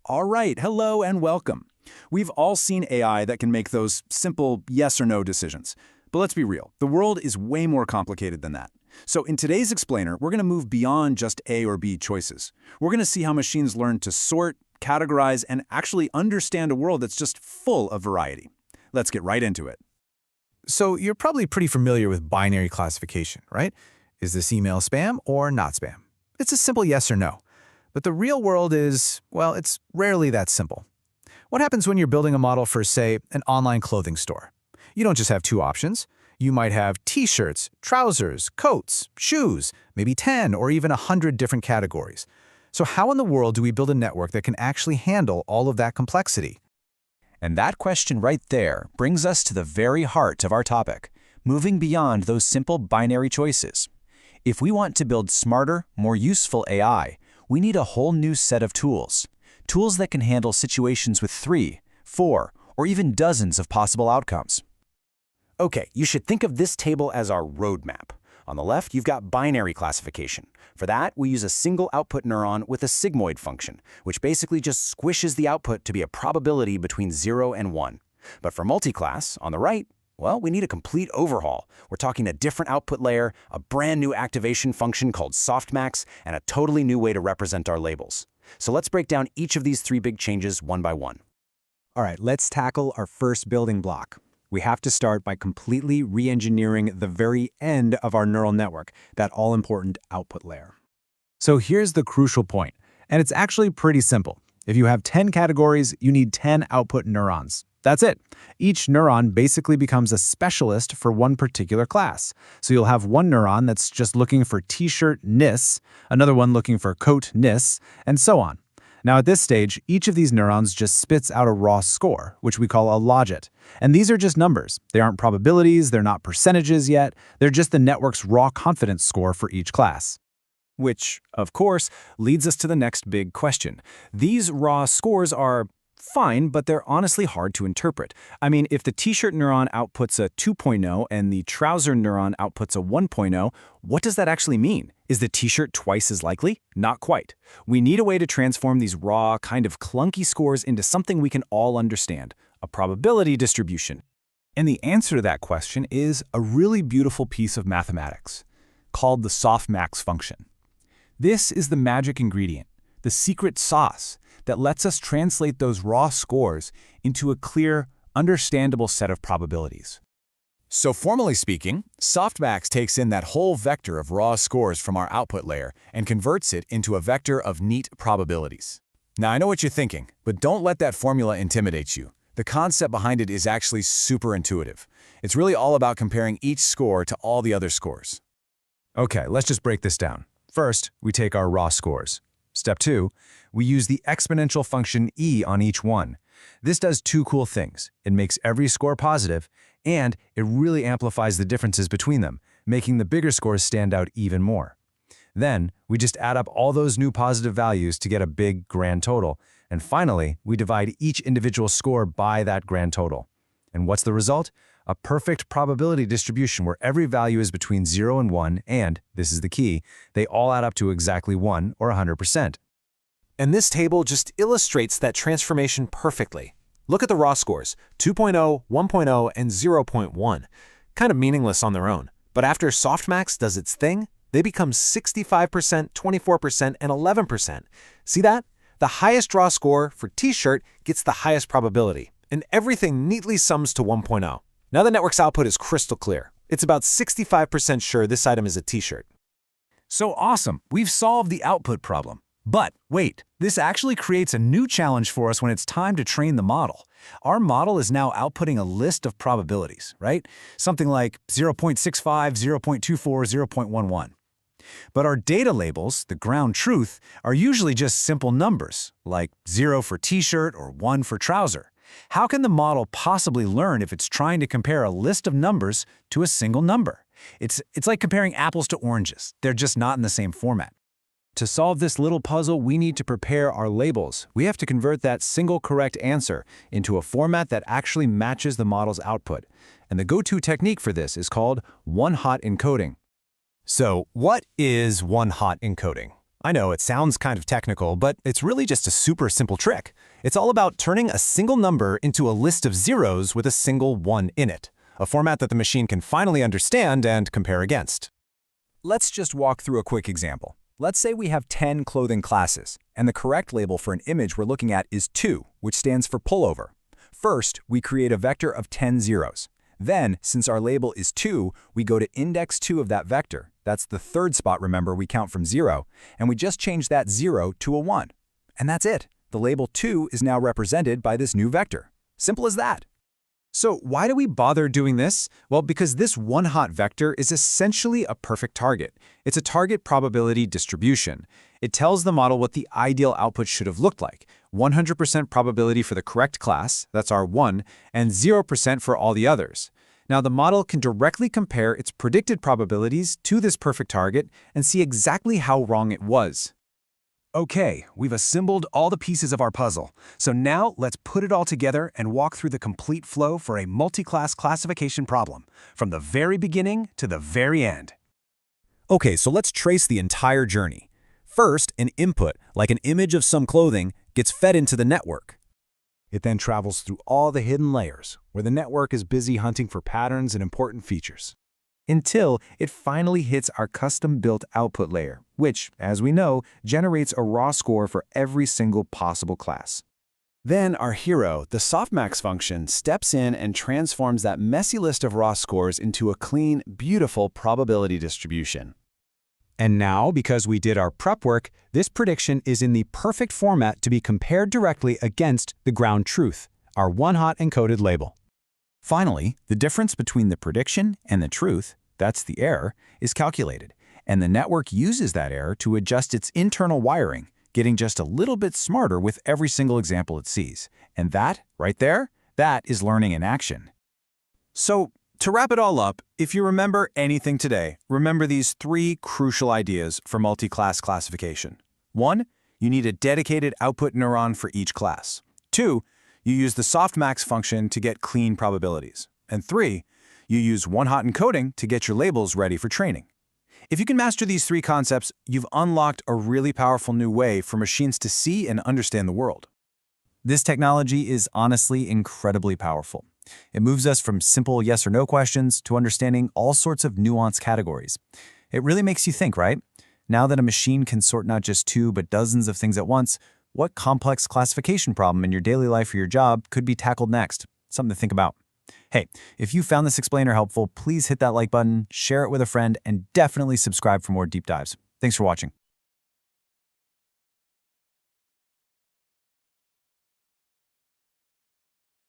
All right, hello and welcome. We've all seen AI that can make those simple yes or no decisions. But let's be real, the world is way more complicated than that. So in today's explainer, we're going to move beyond just A or B choices. We're going to see how machines learn to sort, categorize, and actually understand a world that's just full of variety. Let's get right into it. So you're probably pretty familiar with binary classification, right? Is this email spam or not spam? It's a simple yes or no. But the real world is, well, it's rarely that simple. What happens when you're building a model for, say, an online clothing store? You don't just have two options. You might have t-shirts, trousers, coats, shoes, maybe 10 or even 100 different categories. So how in the world do we build a network that can actually handle all of that complexity? And that question right there brings us to the very heart of our topic, moving beyond those simple binary choices. If we want to build smarter, more useful AI, we need a whole new set of tools. Tools that can handle situations with 3, 4, or even dozens of possible outcomes. Okay, you should think of this table as our roadmap. On the left, you've got binary classification. For that, we use a single output neuron with a sigmoid function, which basically just squishes the output to be a probability between 0 and 1. But for multiclass, on the right, well, we need a complete overhaul. We're talking a different output layer, a brand new activation function called Softmax, and a totally new way to represent our labels. So let's break down each of these 3 big changes one by one. All right, let's tackle our first building block. We have to start by completely re-engineering the very end of our neural network, that all-important output layer. So here's the crucial point, and it's actually pretty simple. If you have 10 categories, you need 10 output neurons. That's it. Each neuron basically becomes a specialist for one particular class. So you'll have one neuron that's just looking for t-shirt-ness, another one looking for coat-ness, and so on. Now at this stage, each of these neurons just spits out a raw score, which we call a logit. And these are just numbers. They aren't probabilities, they're not percentages yet, they're just the network's raw confidence score for each class. Which, of course, leads us to the next big question. These raw scores are fine, but they're honestly hard to interpret. I mean, if the t-shirt neuron outputs a 2.0 and the trouser neuron outputs a 1.0, what does that actually mean? Is the t-shirt twice as likely? Not quite. We need a way to transform these raw, kind of clunky scores into something we can all understand, a probability distribution. And the answer to that question is a really beautiful piece of mathematics called the Softmax function. This is the magic ingredient, the secret sauce that lets us translate those raw scores into a clear, understandable set of probabilities. So formally speaking, Softmax takes in that whole vector of raw scores from our output layer and converts it into a vector of neat probabilities. Now I know what you're thinking, but don't let that formula intimidate you. The concept behind it is actually super intuitive. It's really all about comparing each score to all the other scores. Okay, let's just break this down. First, we take our raw scores. Step 2, we use the exponential function e on each one. This does 2 cool things. It makes every score positive, and it really amplifies the differences between them, making the bigger scores stand out even more. Then, we just add up all those new positive values to get a big grand total, and finally, we divide each individual score by that grand total. And what's the result? A perfect probability distribution where every value is between 0 and 1, and, this is the key, they all add up to exactly 1 or 100%. And this table just illustrates that transformation perfectly. Look at the raw scores, 2.0, 1.0, and 0.1. Kind of meaningless on their own. But after Softmax does its thing, they become 65%, 24%, and 11%. See that? The highest raw score for t-shirt gets the highest probability, and everything neatly sums to 1.0. Now the network's output is crystal clear. It's about 65% sure this item is a t-shirt. So awesome, we've solved the output problem. But wait, this actually creates a new challenge for us when it's time to train the model. Our model is now outputting a list of probabilities, right? Something like 0.65, 0.24, 0.11. But our data labels, the ground truth, are usually just simple numbers, like 0 for t-shirt or 1 for trouser. How can the model possibly learn if it's trying to compare a list of numbers to a single number? It's like comparing apples to oranges. They're just not in the same format. To solve this little puzzle, we need to prepare our labels. We have to convert that single correct answer into a format that actually matches the model's output. And the go-to technique for this is called one-hot encoding. So what is one-hot encoding? I know it sounds kind of technical, but it's really just a super simple trick. It's all about turning a single number into a list of zeros with a single 1 in it, a format that the machine can finally understand and compare against. Let's just walk through a quick example. Let's say we have 10 clothing classes, and the correct label for an image we're looking at is 2, which stands for pullover. First, we create a vector of 10 zeros. Then, since our label is 2, we go to index 2 of that vector. That's the third spot, remember, we count from 0, and we just change that 0 to a 1. And that's it. The label 2 is now represented by this new vector. Simple as that. So why do we bother doing this? Well, because this one-hot vector is essentially a perfect target. It's a target probability distribution. It tells the model what the ideal output should have looked like. 100% probability for the correct class, that's R1, and 0% for all the others. Now, the model can directly compare its predicted probabilities to this perfect target and see exactly how wrong it was. Okay, we've assembled all the pieces of our puzzle. So now let's put it all together and walk through the complete flow for a multi-class classification problem, from the very beginning to the very end. Okay, so let's trace the entire journey. First, an input, like an image of some clothing, gets fed into the network. It then travels through all the hidden layers, where the network is busy hunting for patterns and important features, until it finally hits our custom-built output layer, which, as we know, generates a raw score for every single possible class. Then our hero, the Softmax function, steps in and transforms that messy list of raw scores into a clean, beautiful probability distribution. And now, because we did our prep work, this prediction is in the perfect format to be compared directly against the ground truth, our one-hot encoded label. Finally, the difference between the prediction and the truth, that's the error, is calculated, and the network uses that error to adjust its internal wiring, getting just a little bit smarter with every single example it sees. And that, right there, that is learning in action. So, to wrap it all up, if you remember anything today, remember these 3 crucial ideas for multi-class classification. 1, you need a dedicated output neuron for each class. 2, you use the Softmax function to get clean probabilities. And 3, you use one-hot encoding to get your labels ready for training. If you can master these 3 concepts, you've unlocked a really powerful new way for machines to see and understand the world. This technology is honestly incredibly powerful. It moves us from simple yes or no questions to understanding all sorts of nuanced categories. It really makes you think, right? Now that a machine can sort not just 2 but dozens of things at once, what complex classification problem in your daily life or your job could be tackled next? Something to think about. Hey, if you found this explainer helpful, please hit that like button, share it with a friend, and definitely subscribe for more deep dives. Thanks for watching.